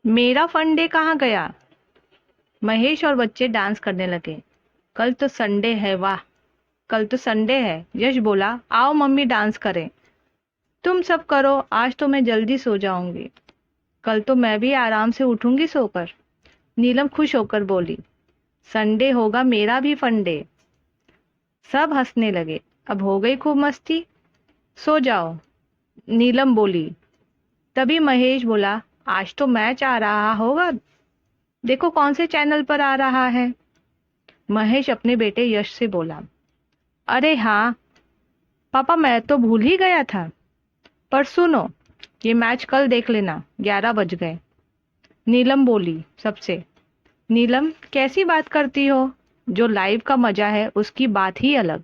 मेरा फंडे कहाँ गया? महेश और बच्चे डांस करने लगे। कल तो संडे है, वाह। कल तो संडे है, यश बोला। आओ मम्मी डांस करें। तुम सब करो, आज तो मैं जल्दी सो जाऊंगी। कल तो मैं भी आराम से उठूंगी सोकर। नीलम खुश होकर बोली। संडे होगा मेरा भी फंडे। सब हंसने लगे। अब हो गई खूब मस्ती। सो जाओ, नीलम बोली। तभी महेश बोला, आज तो मैच आ रहा होगा, देखो कौन से चैनल पर आ रहा है। महेश अपने बेटे यश से बोला। अरे हाँ पापा, मैं तो भूल ही गया था। पर सुनो, ये मैच कल देख लेना, 11 बज गए। नीलम बोली सबसे। नीलम कैसी बात करती हो? जो लाइव का मजा है उसकी बात ही अलग।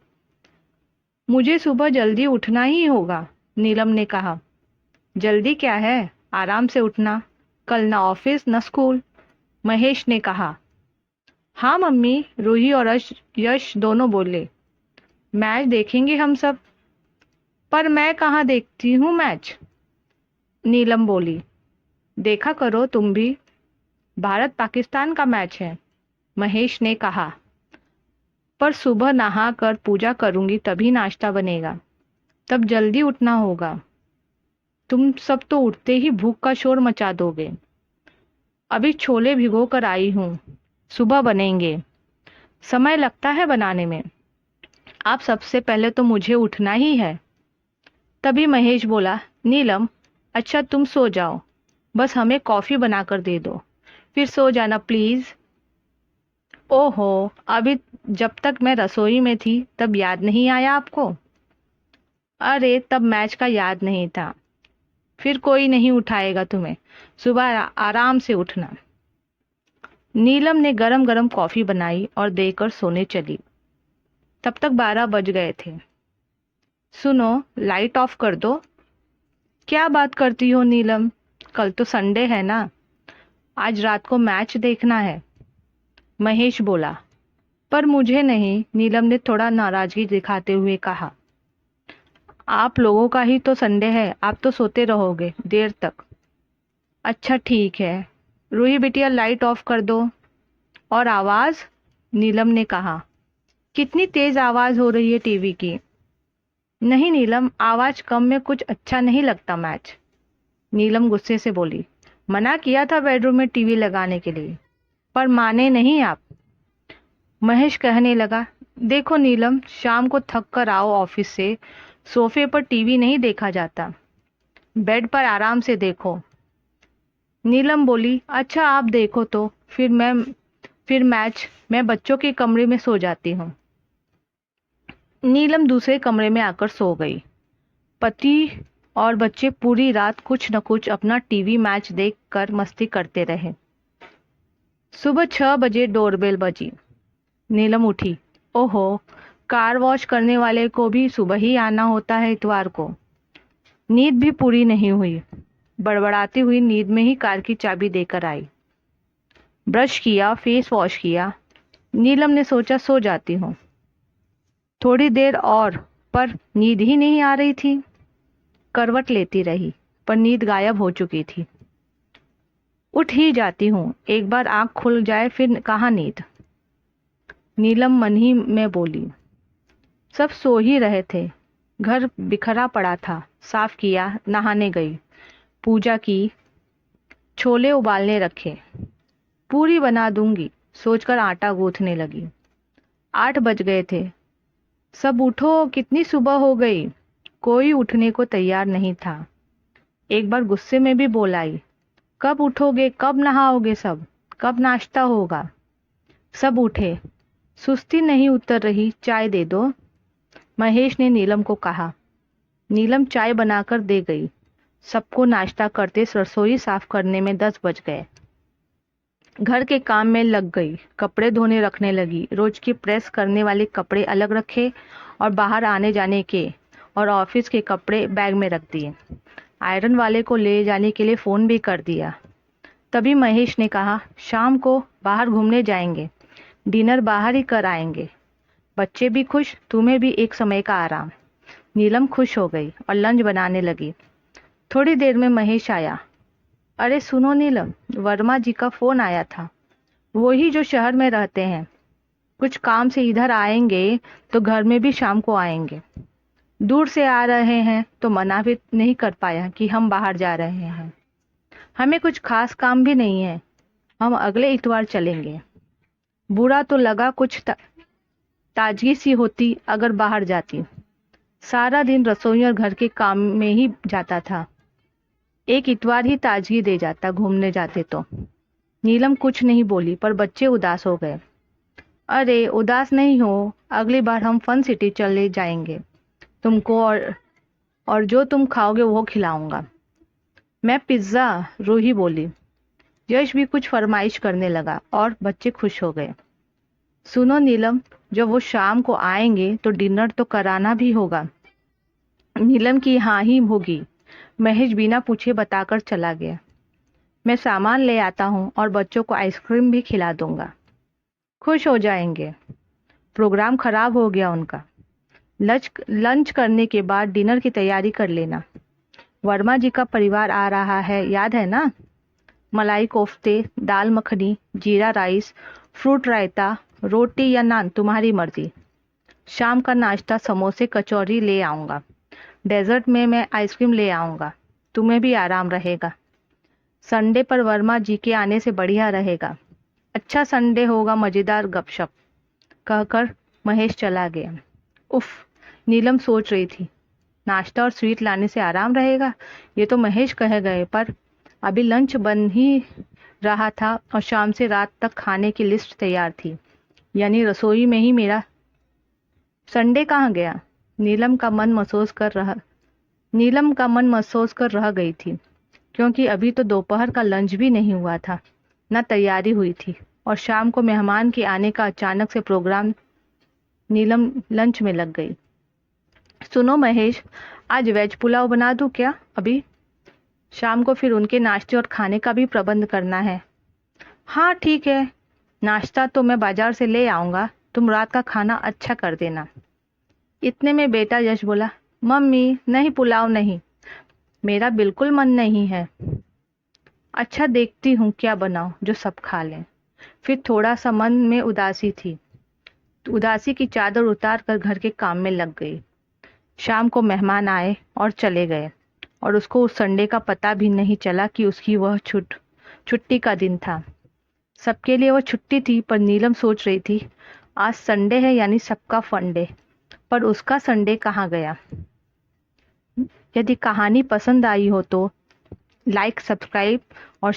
मुझे सुबह जल्दी उठना ही होगा, नीलम ने कहा। जल्दी क्या है, आराम से उठना। कल ना ऑफिस ना स्कूल, महेश ने कहा। हाँ मम्मी, रूही और यश दोनों बोले। मैच देखेंगे हम सब। पर मैं कहाँ देखती हूँ मैच, नीलम बोली। देखा करो तुम भी, भारत पाकिस्तान का मैच है, महेश ने कहा। पर सुबह नहा कर पूजा करूंगी तभी नाश्ता बनेगा, तब जल्दी उठना होगा। तुम सब तो उठते ही भूख का शोर मचा दोगे। अभी छोले भिगो कर आई हूँ, सुबह बनेंगे। समय लगता है बनाने में। आप सबसे पहले तो मुझे उठना ही है। तभी महेश बोला। नीलम, अच्छा तुम सो जाओ, बस हमें कॉफी बनाकर दे दो, फिर सो जाना प्लीज। ओहो, अभी जब तक मैं रसोई में थी तब याद नहीं आया आपको? अरे तब मैच का याद नहीं था। फिर कोई नहीं उठाएगा तुम्हें, सुबह आराम से उठना। नीलम ने गरम गरम कॉफी बनाई और देकर सोने चली। तब तक 12 बज गए थे। सुनो, लाइट ऑफ कर दो। क्या बात करती हो नीलम, कल तो संडे है ना, आज रात को मैच देखना है, महेश बोला। पर मुझे नहीं, नीलम ने थोड़ा नाराजगी दिखाते हुए कहा। आप लोगों का ही तो संडे है, आप तो सोते रहोगे देर तक। अच्छा ठीक है, रूही बिटिया लाइट ऑफ कर दो। और आवाज, नीलम ने कहा। कितनी तेज आवाज हो रही है टीवी की। नहीं नीलम, आवाज कम में कुछ अच्छा नहीं लगता मैच, नीलम गुस्से से बोली। मना किया था बेडरूम में टीवी लगाने के लिए, पर माने नहीं आप। महेश कहने लगा। देखो नीलम, शाम को थक कर आओ ऑफिस से, सोफे पर टीवी नहीं देखा जाता, बेड पर आराम से देखो। नीलम बोली। अच्छा आप देखो तो, फिर मैच मैं बच्चों के कमरे में सो जाती हूँ। नीलम दूसरे कमरे में आकर सो गई। पति और बच्चे पूरी रात कुछ न कुछ अपना टीवी मैच देख कर मस्ती करते रहे। सुबह 6 बजे डोरबेल बजी। नीलम उठी। ओहो, कार वॉश करने वाले को भी सुबह ही आना होता है इतवार को। नींद भी पूरी नहीं हुई। बड़बड़ाती हुई नींद में ही कार की चाबी देकर आई। ब्रश किया, फेस वॉश किया। नीलम ने सोचा सो जाती हूँ थोड़ी देर और, पर नींद ही नहीं आ रही थी। करवट लेती रही, पर नींद गायब हो चुकी थी। उठ ही जाती हूँ, एक बार आंख खुल जाए फिर कहाँ नींद, नीलम मन ही में बोली। सब सो ही रहे थे। घर बिखरा पड़ा था, साफ किया, नहाने गई, पूजा की, छोले उबालने रखे। पूरी बना दूंगी सोचकर आटा गूंथने लगी। 8 बज गए थे। सब उठो, कितनी सुबह हो गई। कोई उठने को तैयार नहीं था। एक बार गुस्से में भी बोल आई। कब उठोगे, कब नहाओगे सब, कब नाश्ता होगा। सब उठे। सुस्ती नहीं उतर रही, चाय दे दो, महेश ने नीलम को कहा। नीलम चाय बनाकर दे गई। सबको नाश्ता करते रसोई साफ करने में 10 बज गए। घर के काम में लग गई, कपड़े धोने रखने लगी। रोज की प्रेस करने वाले कपड़े अलग रखे और बाहर आने जाने के और ऑफिस के कपड़े बैग में रख दिए। आयरन वाले को ले जाने के लिए फ़ोन भी कर दिया। तभी महेश ने कहा, शाम को बाहर घूमने जाएंगे, डिनर बाहर ही कर आएंगे। बच्चे भी खुश, तुम्हें भी एक समय का आराम। नीलम खुश हो गई और लंच बनाने लगी। थोड़ी देर में महेश आया। अरे सुनो नीलम, वर्मा जी का फोन आया था। वो ही जो शहर में रहते हैं। कुछ काम से इधर आएंगे तो घर में भी शाम को आएंगे। दूर से आ रहे हैं तो मना भी नहीं कर पाया कि हम बाहर जा रहे हैं। हमें कुछ खास काम भी नहीं है। हम अगले इतवार चलेंगे। बुरा तो लगा, कुछ ताजगी सी होती अगर बाहर जाती। सारा दिन रसोई और घर के काम में ही जाता था। एक इतवार ही ताजगी दे जाता घूमने जाते तो। नीलम कुछ नहीं बोली, पर बच्चे उदास हो गए। अरे उदास नहीं हो, अगली बार हम फन सिटी चले जाएंगे। तुमको और जो तुम खाओगे वो खिलाऊंगा। मैं पिज्जा, रूही बोली। यश भी कुछ फरमाइश करने लगा और बच्चे खुश हो गए। सुनो नीलम, जब वो शाम को आएंगे तो डिनर तो कराना भी होगा। नीलम की हाँ ही होगी। महेश बिना पूछे बताकर चला गया। मैं सामान ले आता हूँ और बच्चों को आइसक्रीम भी खिला दूंगा। खुश हो जाएंगे। प्रोग्राम खराब हो गया उनका। लंच करने के बाद डिनर की तैयारी कर लेना। वर्मा जी का परिवार आ रहा है, याद है ना? मलाई कोफ्ते, दाल मखनी, जीरा राइस, फ्रूट रायता, रोटी या नान, तुम्हारी मर्जी। शाम का नाश्ता समोसे कचौरी ले आऊंगा। डेजर्ट में मैं आइसक्रीम ले आऊंगा। तुम्हें भी आराम रहेगा। संडे पर वर्मा जी के आने से बढ़िया रहेगा। अच्छा संडे होगा, मजेदार गपशप, कहकर महेश चला गया। उफ, नीलम सोच रही थी। नाश्ता और स्वीट लाने से आराम रहेगा, ये तो महेश कह गए, पर अभी लंच बन ही रहा था और शाम से रात तक खाने की लिस्ट तैयार थी। यानी रसोई में ही मेरा संडे कहाँ गया? नीलम का मन महसूस कर रह गई थी, क्योंकि अभी तो दोपहर का लंच भी नहीं हुआ था, न तैयारी हुई थी, और शाम को मेहमान के आने का अचानक से प्रोग्राम। नीलम लंच में लग गई। सुनो महेश, आज वेज पुलाव बना दूं क्या? अभी शाम को फिर उनके नाश्ते और खाने का भी प्रबंध करना है। हाँ ठीक है, नाश्ता तो मैं बाजार से ले आऊंगा, तुम रात का खाना अच्छा कर देना। इतने में बेटा यश बोला, मम्मी नहीं, पुलाव नहीं, मेरा बिल्कुल मन नहीं है। अच्छा देखती हूँ क्या बनाऊं जो सब खा लें। फिर थोड़ा सा मन में उदासी थी। उदासी की चादर उतार कर घर के काम में लग गई। शाम को मेहमान आए और चले गए, और उसको उस संडे का पता भी नहीं चला कि उसकी वह छुट्टी का दिन था। सबके लिए वो छुट्टी थी, पर नीलम सोच रही थी आज संडे है, यानी सबका फंडे, पर उसका संडे कहाँ गया? यदि कहानी पसंद आई हो तो लाइक, सब्सक्राइब और